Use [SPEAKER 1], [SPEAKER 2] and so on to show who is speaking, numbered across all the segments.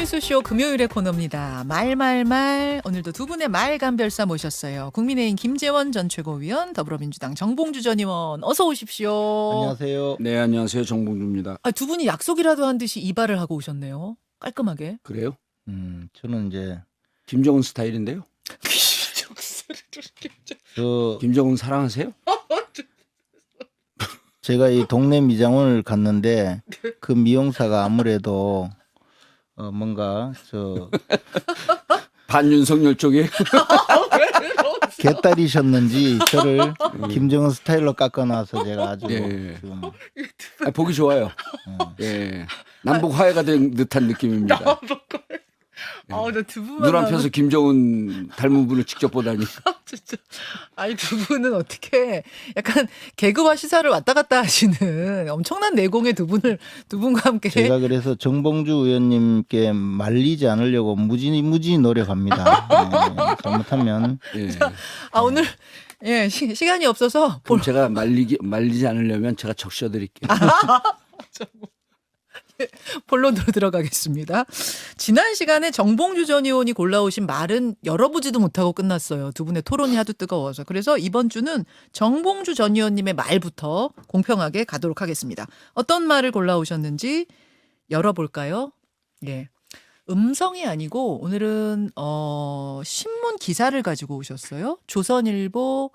[SPEAKER 1] 뉴스쇼 금요일의 코너입니다. 말말말. 오늘도 두 분의 말감별사 모셨어요. 국민의힘 김재원 전 최고위원, 더불어민주당 정봉주 전 의원 어서 오십시오.
[SPEAKER 2] 안녕하세요.
[SPEAKER 3] 네, 안녕하세요. 정봉주입니다.
[SPEAKER 1] 두 분이 약속이라도 한 듯이 이발을 하고 오셨네요. 깔끔하게.
[SPEAKER 3] 그래요?
[SPEAKER 2] 저는 이제
[SPEAKER 3] 김정은 스타일인데요.
[SPEAKER 2] 저
[SPEAKER 3] 김정은 사랑하세요?
[SPEAKER 2] 제가 이 동네 미장원을 갔는데 그 미용사가 아무래도 뭔가 저
[SPEAKER 3] 반윤석열 쪽에
[SPEAKER 2] 개딸이셨는지 저를 김정은 스타일로 깎아놔서 제가 아주
[SPEAKER 3] 예.
[SPEAKER 2] 지금
[SPEAKER 3] 보기 좋아요. 예, 남북 화해가 된 듯한 느낌입니다.
[SPEAKER 1] 나두 분만
[SPEAKER 3] 눈 앞에서 김정은 닮은 분을 직접 보다니.
[SPEAKER 1] 진짜. 아니 두 분은 어떻게 약간 개그와 시사를 왔다 갔다 하시는 엄청난 내공의 두 분과 함께.
[SPEAKER 2] 제가 그래서 정봉주 의원님께 말리지 않으려고 무지 노력합니다. 잘못하면
[SPEAKER 3] 예.
[SPEAKER 1] 오늘 시간이 없어서
[SPEAKER 3] 그럼 제가 말리지 않으려면 제가 적셔드릴게요.
[SPEAKER 1] 본론으로 들어가겠습니다. 지난 시간에 정봉주 전 의원이 골라오신 말은 열어보지도 못하고 끝났어요. 두 분의 토론이 하도 뜨거워서. 그래서 이번 주는 정봉주 전 의원님의 말부터 공평하게 가도록 하겠습니다. 어떤 말을 골라오셨는지 열어볼까요? 예. 음성이 아니고 오늘은 신문 기사를 가지고 오셨어요. 조선일보의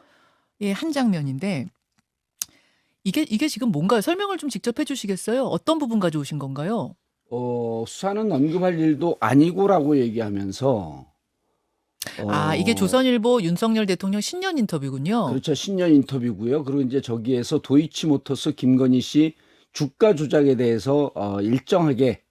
[SPEAKER 1] 한 장면인데 이게 지금 뭔가요? 설명을 좀 직접 해주시겠어요? 어떤 부분 가져오신 건가요?
[SPEAKER 3] 수사는 언급할 일도 아니고라고 얘기하면서
[SPEAKER 1] 이게 조선일보 윤석열 대통령 신년 인터뷰군요.
[SPEAKER 3] 그렇죠. 신년 인터뷰고요. 그리고 이제 저기에서 도이치모터스 김건희 씨 주가 조작에 대해서 일정하게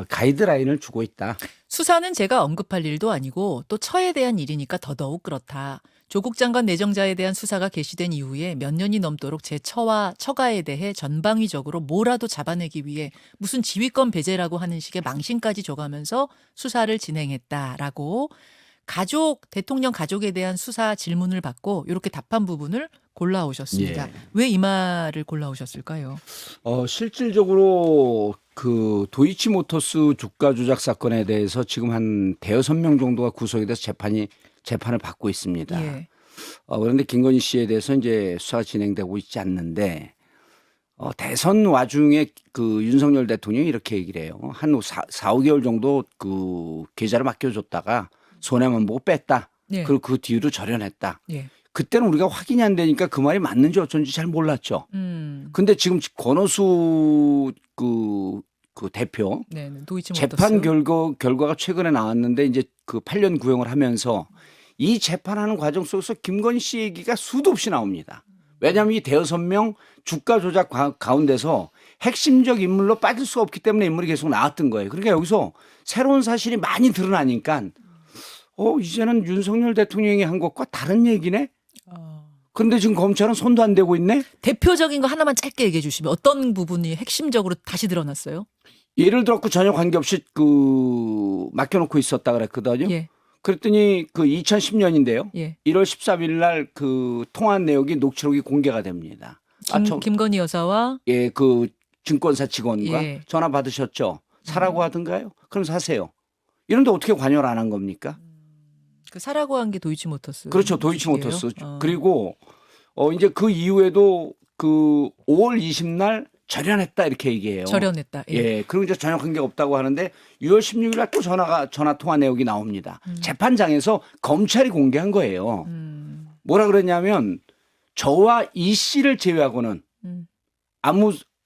[SPEAKER 3] 가이드라인을 주고 있다.
[SPEAKER 1] 수사는 제가 언급할 일도 아니고 또 처에 대한 일이니까 더더욱 그렇다. 조국 장관 내정자에 대한 수사가 개시된 이후에 몇 년이 넘도록 제 처와 처가에 대해 전방위적으로 뭐라도 잡아내기 위해 무슨 지휘권 배제라고 하는 식의 망신까지 줘가면서 수사를 진행했다라고 대통령 가족에 대한 수사 질문을 받고 이렇게 답한 부분을 골라오셨습니다.
[SPEAKER 3] 예.
[SPEAKER 1] 왜 이 말을 골라오셨을까요?
[SPEAKER 3] 실질적으로 그 도이치모터스 주가 조작 사건에 대해서 지금 한 대여섯 명 정도가 구속이 돼서 재판을 받고 있습니다.
[SPEAKER 1] 예.
[SPEAKER 3] 그런데 김건희 씨에 대해서 이제 수사가 진행되고 있지 않는데 대선 와중에 그 윤석열 대통령이 이렇게 얘기를 해요. 한 4~5개월 정도 그 계좌를 맡겨줬다가 손해만 보고 뺐다.
[SPEAKER 1] 예.
[SPEAKER 3] 그리고 그 뒤로 절연했다.
[SPEAKER 1] 예.
[SPEAKER 3] 그때는 우리가 확인이 안 되니까 그 말이 맞는지 어쩐지 잘 몰랐죠. 근데 지금 권오수 그 대표
[SPEAKER 1] 네, 도이치모터스.
[SPEAKER 3] 재판 결과가 최근에 나왔는데 이제 그 8년 구형을 하면서 이 재판하는 과정 속에서 김건희 씨 얘기가 수도 없이 나옵니다. 왜냐하면 이 대여섯 명 주가 조작 가운데서 핵심적 인물로 빠질 수 없기 때문에 인물이 계속 나왔던 거예요. 그러니까 여기서 새로운 사실이 많이 드러나니까 이제는 윤석열 대통령이 한 것과 다른 얘기네. 그런데 지금 검찰은 손도 안 대고 있네.
[SPEAKER 1] 대표적인 거 하나만 짧게 얘기해 주시면 어떤 부분이 핵심적으로 다시 드러났어요?
[SPEAKER 3] 예를 들었고 전혀 관계없이 맡겨놓고 있었다 그랬거든요.
[SPEAKER 1] 예.
[SPEAKER 3] 그랬더니 2010년인데요.
[SPEAKER 1] 예.
[SPEAKER 3] 1월 13일 날 그 통화 내역이 녹취록이 공개가 됩니다.
[SPEAKER 1] 김건희 여사와
[SPEAKER 3] 예, 그 증권사 직원과
[SPEAKER 1] 예.
[SPEAKER 3] 전화 받으셨죠. 사라고 하던가요? 그럼 사세요. 이런데 어떻게 관여를 안 한 겁니까?
[SPEAKER 1] 그 사라고 한 게 도이치모터스.
[SPEAKER 3] 그렇죠. 도이치모터스.
[SPEAKER 1] 주식이에요?
[SPEAKER 3] 그리고 이제 그 이후에도 그 5월 20날 절연했다 이렇게 얘기해요.
[SPEAKER 1] 절연했다. 예.
[SPEAKER 3] 예. 그리고 이제 전혀 관계가 없다고 하는데 6월 16일 날 또 전화 통화 내역이 나옵니다. 재판장에서 검찰이 공개한 거예요. 뭐라 그랬냐면 저와 이 씨를 제외하고는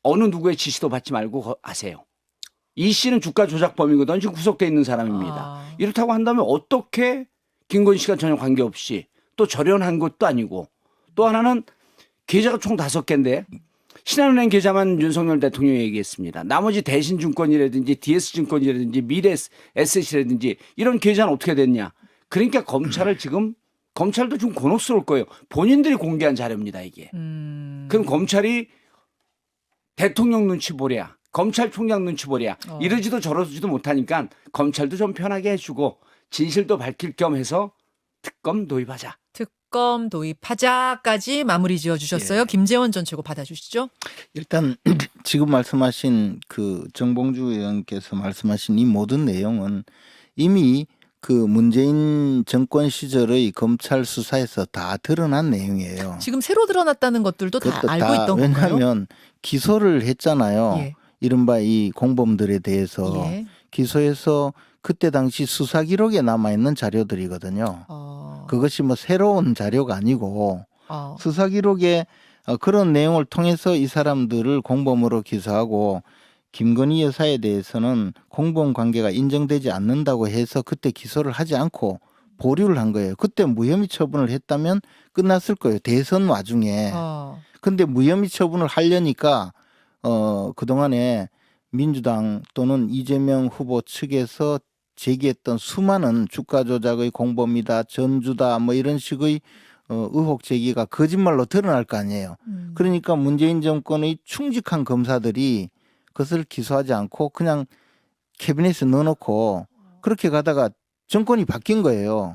[SPEAKER 3] 어느 누구의 지시도 받지 말고 하세요. 이 씨는 주가 조작범이거든. 지금 구속돼 있는 사람입니다. 이렇다고 한다면 어떻게 김건희 씨가 전혀 관계없이 또 절연한 것도 아니고 또 하나는 계좌가 총 5개인데 신한은행 계좌만 윤석열 대통령이 얘기했습니다. 나머지 대신증권이라든지 DS증권이라든지 미래에셋이라든지 이런 계좌는 어떻게 됐냐. 그러니까 검찰도 지금 곤혹스러울 거예요. 본인들이 공개한 자료입니다 이게. 그럼 검찰이 대통령 눈치 보랴. 검찰총장 눈치 보랴. 이러지도 저러지도 못하니까 검찰도 좀 편하게 해주고 진실도 밝힐 겸 해서 특검 도입하자.
[SPEAKER 1] 특검 도입하자까지 마무리 지어주셨어요.
[SPEAKER 3] 예.
[SPEAKER 1] 김재원 전 최고 받아주시죠.
[SPEAKER 2] 일단 지금 말씀하신 그 정봉주 의원께서 말씀하신 이 모든 내용은 이미 그 문재인 정권 시절의 검찰 수사에서 다 드러난 내용이에요.
[SPEAKER 1] 지금 새로 드러났다는 것들도 다
[SPEAKER 2] 그것도
[SPEAKER 1] 알고
[SPEAKER 2] 다
[SPEAKER 1] 있던 건가요?
[SPEAKER 2] 왜냐하면 기소를 했잖아요.
[SPEAKER 1] 예.
[SPEAKER 2] 이른바 이 공범들에 대해서
[SPEAKER 1] 예.
[SPEAKER 2] 기소해서 그때 당시 수사 기록에 남아 있는 자료들이거든요. 그것이 뭐 새로운 자료가 아니고 수사 기록에 그런 내용을 통해서 이 사람들을 공범으로 기소하고 김건희 여사에 대해서는 공범 관계가 인정되지 않는다고 해서 그때 기소를 하지 않고 보류를 한 거예요. 그때 무혐의 처분을 했다면 끝났을 거예요. 대선 와중에. 근데 무혐의 처분을 하려니까 그동안에 민주당 또는 이재명 후보 측에서 제기했던 수많은 주가 조작의 공범이다, 전주다 뭐 이런 식의 의혹 제기가 거짓말로 드러날 거 아니에요. 그러니까 문재인 정권의 충직한 검사들이 그것을 기소하지 않고 그냥 캐비넷에 넣어놓고 그렇게 가다가 정권이 바뀐 거예요.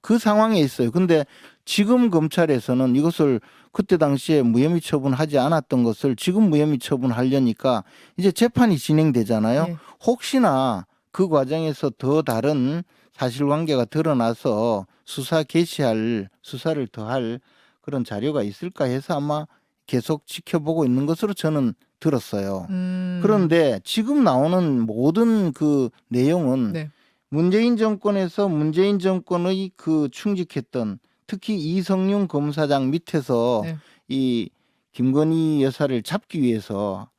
[SPEAKER 2] 그 상황에 있어요. 근데 지금 검찰에서는 이것을 그때 당시에 무혐의 처분하지 않았던 것을 지금 무혐의 처분하려니까 이제 재판이 진행되잖아요.
[SPEAKER 1] 예.
[SPEAKER 2] 혹시나 그 과정에서 더 다른 사실관계가 드러나서 수사 개시할 수사를 더할 그런 자료가 있을까 해서 아마 계속 지켜보고 있는 것으로 저는 들었어요. 그런데 지금 나오는 모든 그 내용은
[SPEAKER 1] 네.
[SPEAKER 2] 문재인 정권에서 문재인 정권의 그 충직했던 특히 이성윤 검사장 밑에서
[SPEAKER 1] 네.
[SPEAKER 2] 이 김건희 여사를 잡기 위해서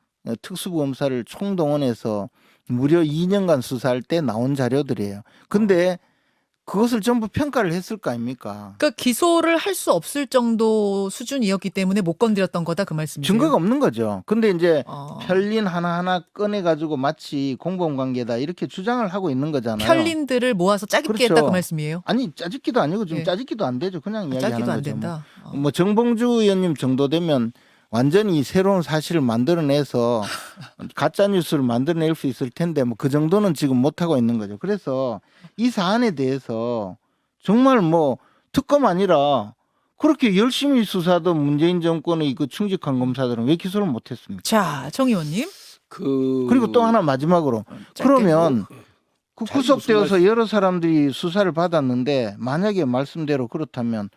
[SPEAKER 2] 특수검사를 총동원해서 무려 2년간 수사할 때 나온 자료들이에요. 근데 그것을 전부 평가를 했을 거 아닙니까?
[SPEAKER 1] 그러니까 기소를 할 수 없을 정도 수준이었기 때문에 못 건드렸던 거다 그 말씀이세요?
[SPEAKER 2] 증거가 없는 거죠. 근데 이제
[SPEAKER 1] 어.
[SPEAKER 2] 편린 하나하나 꺼내가지고 마치 공범관계다 이렇게 주장을 하고 있는 거잖아요.
[SPEAKER 1] 편린들을 모아서 짜깁기
[SPEAKER 2] 그렇죠.
[SPEAKER 1] 했다 그 말씀이에요?
[SPEAKER 2] 아니 짜집기도 아니고 좀
[SPEAKER 1] 예.
[SPEAKER 2] 짜집기도 안 되죠. 그냥 이야기하는
[SPEAKER 1] 짜기도 안
[SPEAKER 2] 거죠.
[SPEAKER 1] 된다.
[SPEAKER 2] 뭐 정봉주 의원님 정도 되면 완전히 새로운 사실을 만들어내서 가짜 뉴스를 만들어낼 수 있을 텐데 뭐 그 정도는 지금 못 하고 있는 거죠. 그래서 이 사안에 대해서 정말 뭐 특검 아니라 그렇게 열심히 수사하던 문재인 정권의 그 충직한 검사들은 왜 기소를 못했습니까?
[SPEAKER 1] 자, 정 의원님.
[SPEAKER 2] 그리고 또 하나 마지막으로
[SPEAKER 1] 짧게.
[SPEAKER 2] 그러면 그
[SPEAKER 3] 자기
[SPEAKER 2] 구속되어서 여러 사람들이 수사를 받았는데 만약에 말씀대로 그렇다면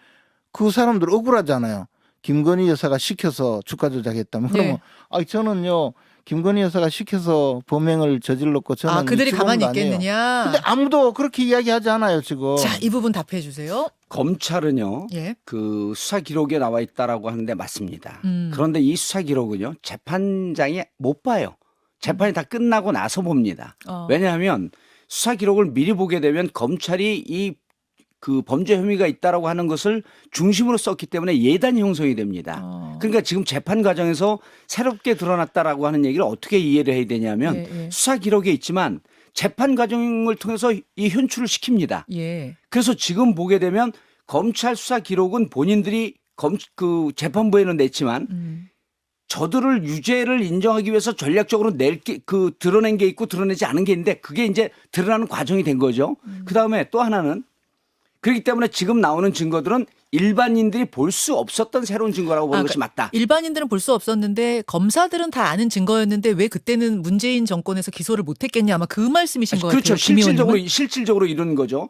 [SPEAKER 2] 그 사람들 억울하잖아요. 김건희 여사가 시켜서 주가 조작했다면
[SPEAKER 1] 네.
[SPEAKER 2] 그러면 저는요 김건희 여사가 시켜서 범행을 저질렀고 저는
[SPEAKER 1] 그들이 가만히
[SPEAKER 2] 유치범도 아니에요.
[SPEAKER 1] 있겠느냐?
[SPEAKER 2] 근데 아무도 그렇게 이야기하지 않아요 지금.
[SPEAKER 1] 자, 이 부분 답해 주세요.
[SPEAKER 3] 검찰은요.
[SPEAKER 1] 예.
[SPEAKER 3] 그 수사 기록에 나와 있다라고 하는데 맞습니다.
[SPEAKER 1] 음.
[SPEAKER 3] 그런데 이 수사 기록은요. 재판장이 못 봐요. 재판이 다 끝나고 나서 봅니다. 왜냐하면 수사 기록을 미리 보게 되면 검찰이 이 그 범죄 혐의가 있다라고 하는 것을 중심으로 썼기 때문에 예단이 형성이 됩니다. 그러니까 지금 재판 과정에서 새롭게 드러났다라고 하는 얘기를 어떻게 이해를 해야 되냐면
[SPEAKER 1] 예.
[SPEAKER 3] 수사 기록에 있지만 재판 과정을 통해서 이 현출을 시킵니다.
[SPEAKER 1] 예.
[SPEAKER 3] 그래서 지금 보게 되면 검찰 수사 기록은 본인들이 그 재판부에는 냈지만 저들을 유죄를 인정하기 위해서 전략적으로 드러낸 게 있고 드러내지 않은 게 있는데 그게 이제 드러나는 과정이 된 거죠. 그다음에 또 하나는 그렇기 때문에 지금 나오는 증거들은 일반인들이 볼 수 없었던 새로운 증거라고 보는 것이 맞다.
[SPEAKER 1] 일반인들은 볼 수 없었는데 검사들은 다 아는 증거였는데 왜 그때는 문재인 정권에서 기소를 못했겠냐 아마 그 말씀이신 것
[SPEAKER 3] 그렇죠.
[SPEAKER 1] 같아요. 김 의원님은?
[SPEAKER 3] 실질적으로 이런 거죠.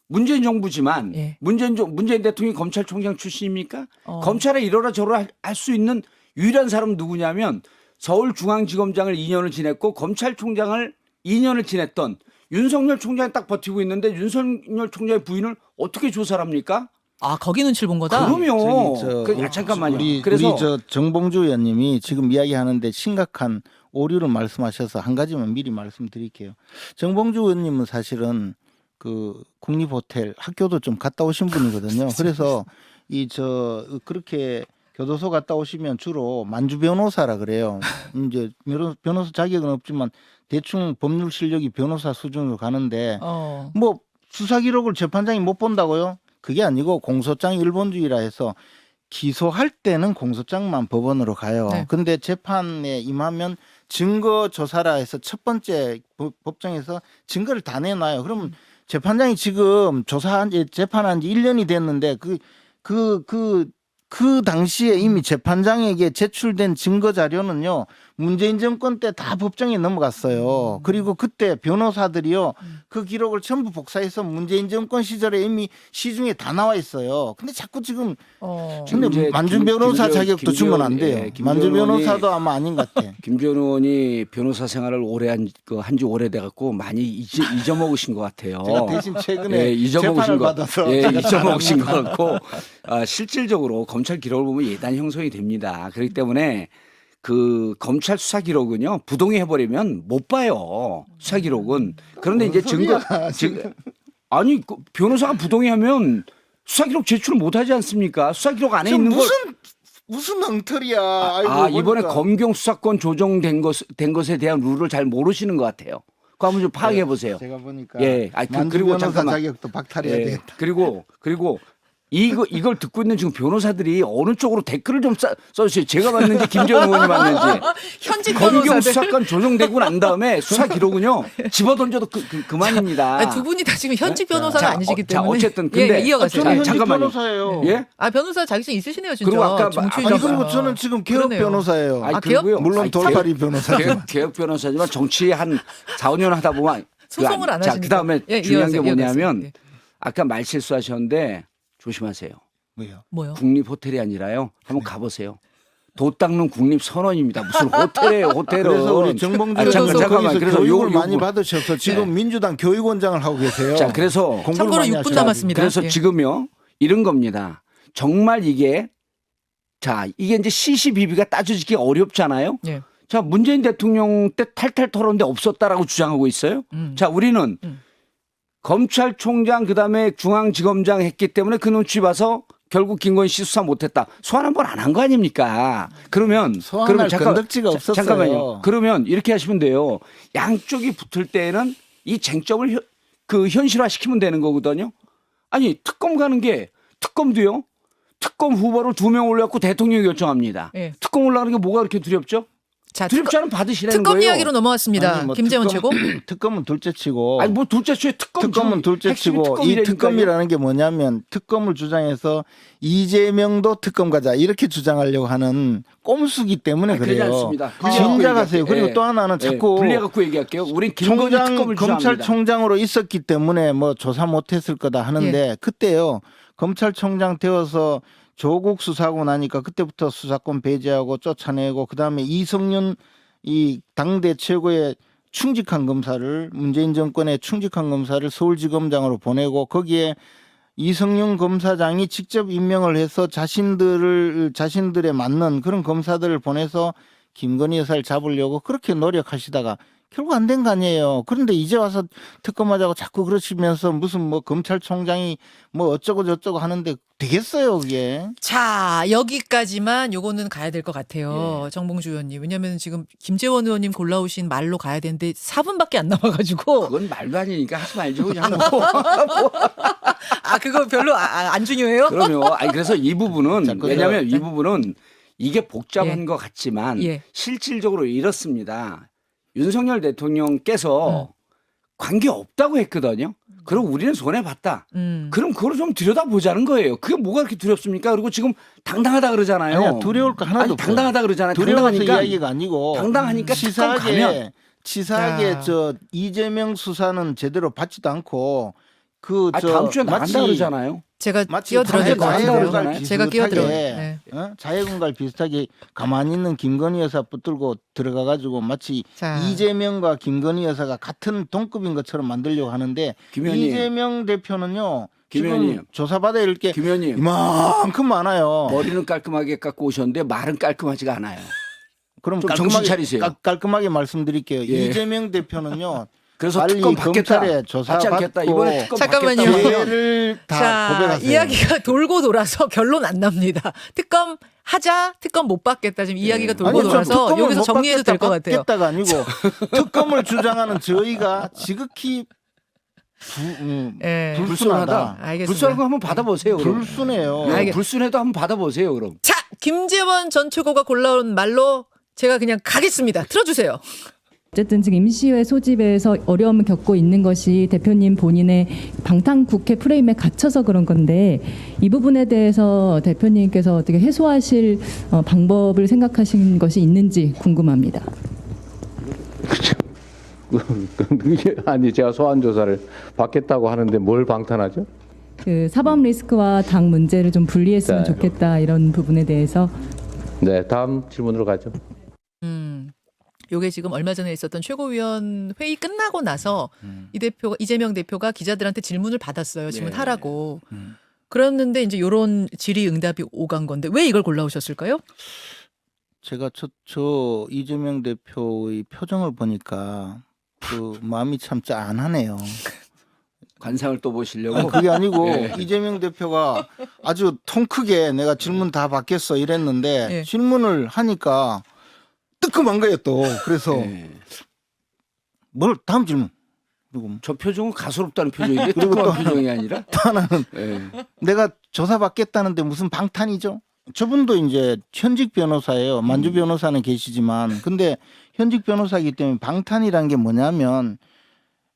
[SPEAKER 3] 문재인 정부지만
[SPEAKER 1] 예.
[SPEAKER 3] 문재인 대통령이 검찰총장 출신입니까? 검찰에 이러라 저러라 할 수 있는 유일한 사람은 누구냐면 서울중앙지검장을 2년을 지냈고 검찰총장을 2년을 지냈던 윤석열 총장이 딱 버티고 있는데 윤석열 총장의 부인을 어떻게 조사를 합니까?
[SPEAKER 1] 거기 눈치를 본 거다?
[SPEAKER 3] 그럼요. 잠깐만요.
[SPEAKER 2] 우리 저 정봉주 의원님이 지금 이야기하는데 심각한 오류를 말씀하셔서 한 가지만 미리 말씀드릴게요. 정봉주 의원님은 사실은 그 국립호텔 학교도 좀 갔다 오신 분이거든요. 그래서 그렇게 교도소 갔다 오시면 주로 만주 변호사라 그래요. 이제 변호사 자격은 없지만 대충 법률 실력이 변호사 수준으로 가는데 뭐 수사 기록을 재판장이 못 본다고요? 그게 아니고 공소장 일본주의라 해서 기소할 때는 공소장만 법원으로 가요.
[SPEAKER 1] 네.
[SPEAKER 2] 근데 재판에 임하면 증거 조사라 해서 첫 번째 법정에서 증거를 다 내놔요. 그러면 재판장이 지금 재판한 지 1년이 됐는데 그 당시에 이미 재판장에게 제출된 증거 자료는요, 문재인 정권 때 다 법정에 넘어갔어요. 그리고 그때 변호사들이요, 그 기록을 전부 복사해서 문재인 정권 시절에 이미 시중에 다 나와 있어요. 근데 자꾸 지금, 근데 만준 변호사 자격도 주면 안 돼요. 만준 변호사도 아마 아닌 것 같아.
[SPEAKER 3] 김주현 의원이 변호사 생활을 오래 한지 오래돼갖고 많이 잊어먹으신 것 같아요.
[SPEAKER 2] 제가 대신 최근에
[SPEAKER 3] 예, 잊어먹으신
[SPEAKER 2] 재판을
[SPEAKER 3] 거,
[SPEAKER 2] 받아서
[SPEAKER 3] 예,
[SPEAKER 2] 제가
[SPEAKER 3] 잊어먹으신 것
[SPEAKER 2] 잘합니다.
[SPEAKER 3] 같고 실질적으로 검찰 기록을 보면 예단 형성이 됩니다. 그렇기 때문에 그 검찰 수사 기록은요 부동의 해버리면 못 봐요. 수사 기록은. 그런데 이제 아니 그 변호사가 부동의하면 수사 기록 제출을 못 하지 않습니까? 수사 기록 안에 있는 걸
[SPEAKER 2] 무슨 엉터리야. 아이고,
[SPEAKER 3] 이번에
[SPEAKER 2] 보니까.
[SPEAKER 3] 검경 수사권 조정된 것에 대한 룰을 잘 모르시는 것 같아요. 그거 한번 좀 파악해 보세요.
[SPEAKER 2] 제가 보니까
[SPEAKER 3] 예,
[SPEAKER 2] 만준
[SPEAKER 3] 그리고
[SPEAKER 2] 변호사
[SPEAKER 3] 잠깐만.
[SPEAKER 2] 자격도 박탈해야
[SPEAKER 3] 예,
[SPEAKER 2] 되겠다.
[SPEAKER 3] 그리고 이걸 듣고 있는 지금 변호사들이 어느 쪽으로 댓글을 좀 써주세요. 제가 맞는지 김재원 의원이 맞는지.
[SPEAKER 1] 현직
[SPEAKER 3] 검경
[SPEAKER 1] 변호사들.
[SPEAKER 3] 수사권 조정되고 난 다음에 수사 기록은요 집어던져도 그만입니다.
[SPEAKER 1] 아니, 두 분이 다 지금 현직 변호사가
[SPEAKER 3] 자,
[SPEAKER 1] 아니시기
[SPEAKER 3] 자,
[SPEAKER 1] 때문에.
[SPEAKER 3] 어쨌든 근데
[SPEAKER 1] 이어가세요.
[SPEAKER 2] 저는
[SPEAKER 3] 자,
[SPEAKER 2] 현직
[SPEAKER 3] 잠깐만요.
[SPEAKER 2] 변호사예요.
[SPEAKER 3] 예?
[SPEAKER 1] 변호사 자격증 있으시네요, 진짜.
[SPEAKER 3] 그리고 아까
[SPEAKER 1] 정치적.
[SPEAKER 2] 아니 그리고 저는 지금 개혁
[SPEAKER 1] 그러네요.
[SPEAKER 2] 변호사예요.
[SPEAKER 3] 아니,
[SPEAKER 1] 개혁?
[SPEAKER 3] 그리고요.
[SPEAKER 2] 물론
[SPEAKER 3] 아니,
[SPEAKER 2] 돌팔이 변호사죠.
[SPEAKER 3] 개혁 변호사지만 정치 한 4, 5년 하다 보면
[SPEAKER 1] 소송을 안
[SPEAKER 3] 자,
[SPEAKER 1] 하시니까.
[SPEAKER 3] 그다음에
[SPEAKER 1] 예,
[SPEAKER 3] 중요한 게
[SPEAKER 1] 이어가세요,
[SPEAKER 3] 뭐냐면
[SPEAKER 1] 이어가세요.
[SPEAKER 3] 아까 말 실수하셨는데 조심하세요.
[SPEAKER 1] 뭐요?
[SPEAKER 3] 국립 호텔이 아니라요. 한번 가보세요. 도 닦는 국립 선원입니다. 무슨 호텔이에요, 호텔은.
[SPEAKER 2] 그래서 우리 정봉주
[SPEAKER 3] 잠깐만.
[SPEAKER 2] 거기서
[SPEAKER 3] 그래서
[SPEAKER 2] 교육을
[SPEAKER 3] 요
[SPEAKER 2] 많이 받으셔서 지금 민주당 교육원장을 하고 계세요.
[SPEAKER 3] 자, 그래서
[SPEAKER 2] 공부를
[SPEAKER 1] 참고로
[SPEAKER 2] 많이
[SPEAKER 1] 6분
[SPEAKER 2] 하셔가지고.
[SPEAKER 1] 남았습니다.
[SPEAKER 3] 그래서
[SPEAKER 1] 예.
[SPEAKER 3] 지금요 이런 겁니다. 정말 이게 이제 시시비비가 따져지기 어렵잖아요.
[SPEAKER 1] 예.
[SPEAKER 3] 자, 문재인 대통령 때 탈탈 털었는데 없었다라고 주장하고 있어요. 자, 우리는 검찰총장 그다음에 중앙지검장 했기 때문에 그 눈치 봐서 결국 김건희 씨 수사 못했다. 소환 한 번 안 한 거 아닙니까? 그러면
[SPEAKER 2] 소환할 건덕지가 없었어요.
[SPEAKER 3] 잠깐만요. 그러면 이렇게 하시면 돼요. 양쪽이 붙을 때에는 이 쟁점을 현실화시키면 되는 거거든요. 아니 특검 가는 게 특검도요. 특검 후보를 2명 올려갖고 대통령이 결정합니다.
[SPEAKER 1] 예.
[SPEAKER 3] 특검 올라가는 게 뭐가 그렇게 두렵죠?
[SPEAKER 1] 자,
[SPEAKER 3] 두렵지 않으면 받으시라는
[SPEAKER 1] 특검
[SPEAKER 3] 거예요.
[SPEAKER 1] 이야기로 넘어왔습니다.
[SPEAKER 2] 아니, 뭐
[SPEAKER 1] 김재원
[SPEAKER 2] 특검,
[SPEAKER 1] 최고.
[SPEAKER 2] 특검은 둘째치고.
[SPEAKER 3] 아니 뭐 둘째치에
[SPEAKER 2] 특검은 둘째치고 이 특검이라는 게 뭐냐면 특검을 주장해서 이재명도 특검 가자 이렇게 주장하려고 하는 꼼수기 때문에
[SPEAKER 3] 그러지
[SPEAKER 2] 그래요.
[SPEAKER 3] 않습니다.
[SPEAKER 2] 진작하세요. 그리고 또 하나는 자꾸
[SPEAKER 3] 분리해 갖고 얘기할게요. 우린 김건희 특검을 주장합니다.
[SPEAKER 2] 검찰총장으로 있었기 때문에 뭐 조사 못했을 거다 하는데
[SPEAKER 1] 예.
[SPEAKER 2] 그때요 검찰총장 되어서 조국 수사하고 나니까 그때부터 수사권 배제하고 쫓아내고 그다음에 이성윤 이 당대 최고의 충직한 검사를 문재인 정권의 충직한 검사를 서울지검장으로 보내고 거기에 이성윤 검사장이 직접 임명을 해서 자신들에 맞는 그런 검사들을 보내서 김건희 여사를 잡으려고 그렇게 노력하시다가 결국 안 된 거 아니에요. 그런데 이제 와서 특검하자고 자꾸 그러시면서 무슨 뭐 검찰총장이 뭐 어쩌고 저쩌고 하는데 되겠어요, 그게.
[SPEAKER 1] 자, 여기까지만 요거는 가야 될 것 같아요.
[SPEAKER 3] 예.
[SPEAKER 1] 정봉주 의원님. 왜냐하면 지금 김재원 의원님 골라오신 말로 가야 되는데 4분밖에 안 남아가지고.
[SPEAKER 3] 그건 말도 아니니까 하지 말죠. 그냥 뭐.
[SPEAKER 1] 그거 별로 안 중요해요?
[SPEAKER 3] 그럼요. 아니 그래서 이 부분은
[SPEAKER 2] 자꾸
[SPEAKER 3] 왜냐하면 이 부분은 이게 복잡한
[SPEAKER 1] 예.
[SPEAKER 3] 것 같지만
[SPEAKER 1] 예.
[SPEAKER 3] 실질적으로 이렇습니다. 윤석열 대통령께서 관계 없다고 했거든요. 그럼 우리는 손해 봤다. 그럼 그걸 좀 들여다보자는 거예요. 그게 뭐가 그렇게 두렵습니까? 그리고 지금 당당하다 그러잖아요.
[SPEAKER 2] 아니야, 두려울 거 하나도
[SPEAKER 3] 아니,
[SPEAKER 2] 없어요.
[SPEAKER 3] 당당하다 그러잖아요.
[SPEAKER 2] 두려워서
[SPEAKER 3] 당당하니까
[SPEAKER 2] 이야기가 아니고
[SPEAKER 3] 당당하니까 특검 가면
[SPEAKER 2] 치사하게
[SPEAKER 1] 자.
[SPEAKER 2] 저 이재명 수사는 제대로 받지도 않고
[SPEAKER 3] 다음 주에 나간다 그러잖아요.
[SPEAKER 1] 제가
[SPEAKER 2] 마치
[SPEAKER 1] 끼어들어야 될 것
[SPEAKER 3] 자해공갈
[SPEAKER 1] 같아요. 제가 끼어들어요. 네.
[SPEAKER 2] 자해공갈 비슷하게 가만히 있는 김건희 여사 붙들고 들어가가지고 마치
[SPEAKER 1] 자.
[SPEAKER 2] 이재명과 김건희 여사가 같은 동급인 것처럼 만들려고 하는데
[SPEAKER 3] 김 의원님.
[SPEAKER 2] 이재명 대표는요
[SPEAKER 3] 김
[SPEAKER 2] 지금
[SPEAKER 3] 의원님.
[SPEAKER 2] 조사받아야 할 게
[SPEAKER 3] 김 의원님.
[SPEAKER 2] 이만큼 많아요.
[SPEAKER 3] 머리는 깔끔하게 깎고 오셨는데 말은 깔끔하지가 않아요.
[SPEAKER 2] 그럼
[SPEAKER 3] 좀 정신 차리세요.
[SPEAKER 2] 깔끔하게 말씀드릴게요.
[SPEAKER 3] 예.
[SPEAKER 2] 이재명 대표는요
[SPEAKER 3] 그래서
[SPEAKER 2] 빨리
[SPEAKER 3] 특검 받겠다.
[SPEAKER 2] 검찰에
[SPEAKER 3] 받지
[SPEAKER 2] 조사받고
[SPEAKER 3] 않겠다. 이번에 특검
[SPEAKER 1] 잠깐만요.
[SPEAKER 3] 받겠다고 하면
[SPEAKER 2] 죄를 다
[SPEAKER 1] 자,
[SPEAKER 2] 고백하세요.
[SPEAKER 1] 이야기가 돌고 돌아서 결론 안 납니다. 특검 하자, 특검 못 받겠다. 지금 이야기가 돌고
[SPEAKER 2] 저
[SPEAKER 1] 돌아서
[SPEAKER 2] 특검을
[SPEAKER 1] 여기서
[SPEAKER 2] 못
[SPEAKER 1] 정리해도 될 것 같아요.
[SPEAKER 2] 받겠다가 아니고 특검을 주장하는 저희가 지극히
[SPEAKER 1] 예.
[SPEAKER 2] 불순하다.
[SPEAKER 1] 알겠습니다.
[SPEAKER 3] 불순한 거 한번 받아보세요. 그럼.
[SPEAKER 2] 불순해요.
[SPEAKER 1] 알겠-
[SPEAKER 3] 불순해도 한번 받아보세요. 그럼.
[SPEAKER 1] 자, 김재원 전 최고가 골라온 말로 제가 그냥 가겠습니다. 틀어주세요.
[SPEAKER 4] 어쨌든 지금 임시회 소집에서 어려움을 겪고 있는 것이 대표님 본인의 방탄국회 프레임에 갇혀서 그런 건데 이 부분에 대해서 대표님께서 어떻게 해소하실 방법을 생각하신 것이 있는지 궁금합니다.
[SPEAKER 5] 아니 제가 소환 조사를 받겠다고 하는데 뭘 방탄하죠?
[SPEAKER 4] 그 사법 리스크와 당 문제를 좀 분리했으면
[SPEAKER 5] 네.
[SPEAKER 4] 좋겠다 이런 부분에 대해서.
[SPEAKER 5] 네, 다음 질문으로 가죠.
[SPEAKER 1] 요게 지금 얼마 전에 있었던 최고위원 회의 끝나고 나서 이재명 대표가 기자들한테 질문을 받았어요. 질문하라고. 그랬는데 이제 요런 질의응답이 오간 건데 왜 이걸 골라오셨을까요?
[SPEAKER 2] 제가 저 이재명 대표의 표정을 보니까 그 마음이 참 짠하네요.
[SPEAKER 3] 관상을 또 보시려고.
[SPEAKER 2] 아니, 그게 아니고
[SPEAKER 3] 예.
[SPEAKER 2] 이재명 대표가 아주 통 크게 내가 질문 다 받겠어 이랬는데
[SPEAKER 1] 예.
[SPEAKER 2] 질문을 하니까 뜨끔한 거예요 또. 그래서
[SPEAKER 3] 예.
[SPEAKER 2] 뭘 다음 질문. 그리고
[SPEAKER 3] 저 표정은 가소롭다는 표정인데
[SPEAKER 2] 그리고 또
[SPEAKER 3] 뜨거운 표정이 아니라.
[SPEAKER 2] 하나는
[SPEAKER 3] 예.
[SPEAKER 2] 내가 조사 받겠다는데 무슨 방탄이죠? 저분도 이제 현직 변호사예요. 만주 변호사는 계시지만 근데 현직 변호사이기 때문에 방탄이란 게 뭐냐면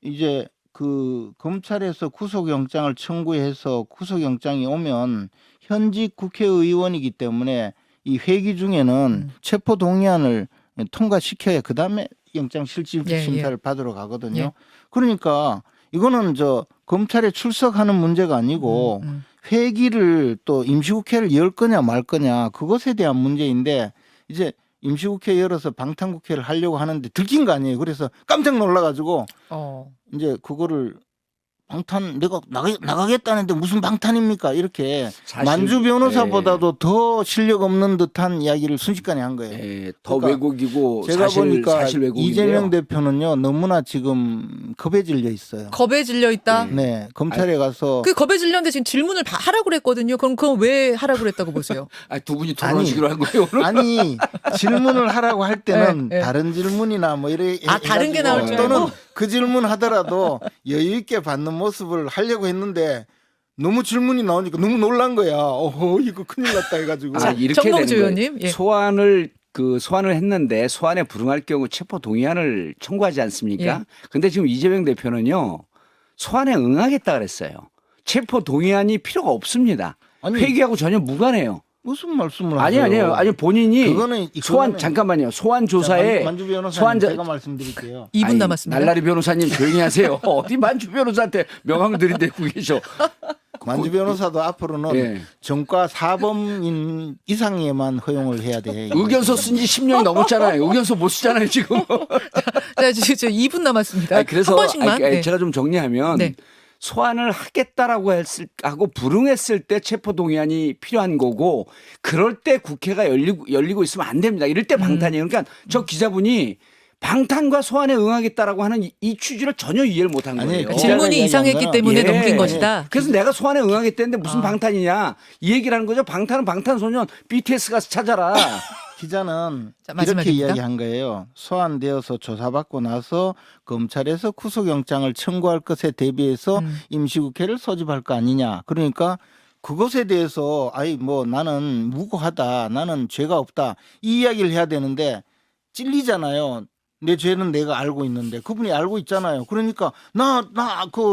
[SPEAKER 2] 이제 그 검찰에서 구속영장을 청구해서 구속영장이 오면 현직 국회의원이기 때문에 이 회기 중에는 체포동의안을 통과시켜야 그 다음에 영장 실질
[SPEAKER 1] 예,
[SPEAKER 2] 심사를
[SPEAKER 1] 예.
[SPEAKER 2] 받으러 가거든요.
[SPEAKER 1] 예.
[SPEAKER 2] 그러니까 이거는 저 검찰에 출석하는 문제가 아니고 회기를 또 임시국회를 열 거냐 말 거냐 그것에 대한 문제인데 이제 임시국회 열어서 방탄국회를 하려고 하는데 들킨 거 아니에요. 그래서 깜짝 놀라가지고 이제 그거를 방탄 내가 나가겠다는데 무슨 방탄입니까? 이렇게
[SPEAKER 3] 사실,
[SPEAKER 2] 만주 변호사보다도 더 실력 없는 듯한 이야기를 순식간에 한 거예요.
[SPEAKER 3] 예, 더
[SPEAKER 2] 그러니까
[SPEAKER 3] 왜곡이고
[SPEAKER 2] 제가 보니까
[SPEAKER 3] 사실 왜곡인데요.
[SPEAKER 2] 이재명 대표는요 너무나 지금 겁에 질려 있어요.
[SPEAKER 1] 겁에 질려 있다.
[SPEAKER 2] 네, 검찰에 가서
[SPEAKER 1] 그 겁에 질렸는데 지금 질문을 하라고 그랬거든요. 그럼 그건 왜 하라고 그랬다고 보세요?
[SPEAKER 3] 두 분이 토론하시기로 한 거예요 오늘.
[SPEAKER 2] 아니 질문을 하라고 할 때는
[SPEAKER 1] 네, 네.
[SPEAKER 2] 다른 질문이나 뭐 이래
[SPEAKER 1] 다른 게 나올 줄
[SPEAKER 2] 또는
[SPEAKER 1] 알고?
[SPEAKER 2] 그 질문 하더라도 여유 있게 받는 모습을 하려고 했는데 너무 질문이 나오니까 너무 놀란 거야. 이거 큰일 났다 해가지고.
[SPEAKER 3] 이렇게
[SPEAKER 1] 정봉주
[SPEAKER 3] 되는 거예요.
[SPEAKER 1] 의원님, 예.
[SPEAKER 3] 소환을 했는데 소환에 불응할 경우 체포 동의안을 청구하지 않습니까?
[SPEAKER 1] 예.
[SPEAKER 3] 근데 지금 이재명 대표는요 소환에 응하겠다 그랬어요. 체포 동의안이 필요가 없습니다.
[SPEAKER 2] 아니,
[SPEAKER 3] 회기하고 전혀 무관해요.
[SPEAKER 2] 무슨 말씀을 하세요?
[SPEAKER 3] 아니요. 본인이
[SPEAKER 2] 그거는
[SPEAKER 3] 잠깐만요. 소환 조사에
[SPEAKER 2] 만주 변호사님
[SPEAKER 3] 소환
[SPEAKER 2] 제가 말씀드릴게요.
[SPEAKER 1] 2분 남았습니다.
[SPEAKER 3] 날라리 변호사님 조용히 하세요. 어디 만주 변호사한테 명함을 들이대고 계셔.
[SPEAKER 2] 만주 변호사도 앞으로는
[SPEAKER 3] 예.
[SPEAKER 2] 전과 사범인 이상에만 허용을 해야 돼.
[SPEAKER 3] 의견서 쓴 지 10년이 넘었잖아요. 의견서 못 쓰잖아요 지금.
[SPEAKER 1] 자, 저 2분 남았습니다.
[SPEAKER 3] 그래서
[SPEAKER 1] 한 번씩만. 네.
[SPEAKER 3] 제가 좀 정리하면
[SPEAKER 1] 네.
[SPEAKER 3] 소환을 하겠다라고 하고 불응했을 때 체포 동의안이 필요한 거고 그럴 때 국회가 열리고 있으면 안 됩니다. 이럴 때 방탄이에요. 그러니까 저 기자분이 방탄과 소환에 응하겠다라고 하는 이 취지를 전혀 이해를 못한
[SPEAKER 2] 아니,
[SPEAKER 3] 거예요.
[SPEAKER 2] 그
[SPEAKER 1] 질문이
[SPEAKER 2] 기자가
[SPEAKER 1] 이상했기
[SPEAKER 2] 얘기한
[SPEAKER 1] 때문에
[SPEAKER 3] 거는-
[SPEAKER 1] 넘긴
[SPEAKER 3] 예.
[SPEAKER 1] 것이다.
[SPEAKER 3] 그래서 내가 소환에 응하겠다는데 무슨 방탄이냐 이 얘기를 하는 거죠. 방탄은 방탄소년 BTS 가서 찾아라.
[SPEAKER 2] 기자는
[SPEAKER 1] 자,
[SPEAKER 2] 이렇게
[SPEAKER 1] 마지막입니다.
[SPEAKER 2] 이야기한 거예요. 소환되어서 조사받고 나서 검찰에서 구속영장을 청구할 것에 대비해서 임시국회를 소집할 거 아니냐. 그러니까 그것에 대해서 나는 무고하다. 나는 죄가 없다. 이 이야기를 해야 되는데 찔리잖아요. 내 죄는 내가 알고 있는데 그분이 알고 있잖아요. 그러니까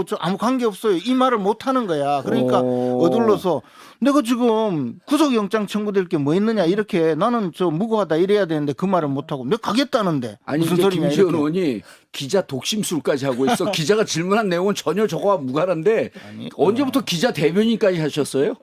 [SPEAKER 2] 저 아무 관계 없어요. 이 말을 못 하는 거야. 그러니까 어둘러서 내가 지금 구속영장 청구될 게 뭐 있느냐 이렇게 나는 저 무고하다 이래야 되는데 그 말을 못 하고 내가 가겠다는데
[SPEAKER 3] 아니
[SPEAKER 2] 무슨
[SPEAKER 3] 이제
[SPEAKER 2] 소리냐
[SPEAKER 3] 김지현
[SPEAKER 2] 이렇게.
[SPEAKER 3] 의원이 기자 독심술까지 하고 있어. 기자가 질문한 내용은 전혀 저거와 무관한데 언제부터 기자 대변인까지 하셨어요?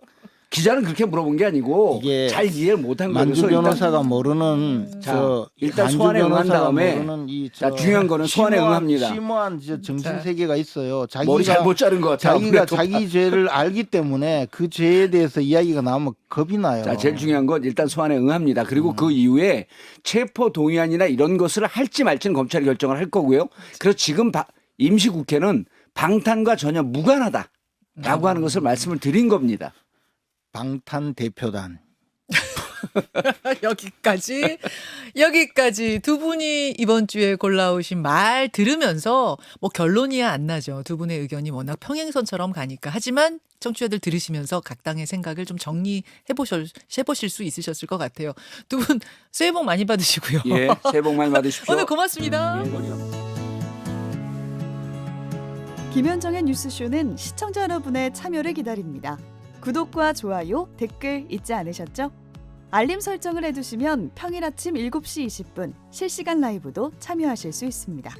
[SPEAKER 3] 기자는 그렇게 물어본 게 아니고
[SPEAKER 2] 이게
[SPEAKER 3] 잘 이해를 못한 거예요.
[SPEAKER 2] 만주
[SPEAKER 3] 그래서
[SPEAKER 2] 변호사가 모르는
[SPEAKER 3] 자, 일단
[SPEAKER 2] 만주
[SPEAKER 3] 소환에 응한
[SPEAKER 2] 변호사가
[SPEAKER 3] 다음에
[SPEAKER 2] 모르는
[SPEAKER 3] 자, 중요한 거는 소환에 응합니다.
[SPEAKER 2] 심오한 정신 세계가 있어요.
[SPEAKER 3] 머리 잘못 자른 것 같아요.
[SPEAKER 2] 자기가
[SPEAKER 3] 아무래도.
[SPEAKER 2] 자기 죄를 알기 때문에 그 죄에 대해서 이야기가 나오면 겁이 나요.
[SPEAKER 3] 자, 제일 중요한 건 일단 소환에 응합니다. 그리고 그 이후에 체포 동의안이나 이런 것을 할지 말지는 검찰이 결정을 할 거고요. 그래서 지금 임시국회는 방탄과 전혀 무관하다라고 하는 것을 말씀을 드린 겁니다.
[SPEAKER 2] 방탄 대표단.
[SPEAKER 1] 여기까지 두 분이 이번 주에 골라오신 말 들으면서 뭐 결론이야 안 나죠. 두 분의 의견이 워낙 평행선처럼 가니까. 하지만 청취자들 들으시면서 각 당의 생각을 좀 해보실 수 있으셨을 것 같아요. 두 분 새해 복 많이 받으시고요.
[SPEAKER 3] 예, 새해 복 많이 받으십시오.
[SPEAKER 1] 오늘 고맙습니다.
[SPEAKER 6] 김현정의 뉴스쇼는 시청자 여러분의 참여를 기다립니다. 구독과 좋아요, 댓글 잊지 않으셨죠? 알림 설정을 해두시면 평일 아침 7시 20분 실시간 라이브도 참여하실 수 있습니다.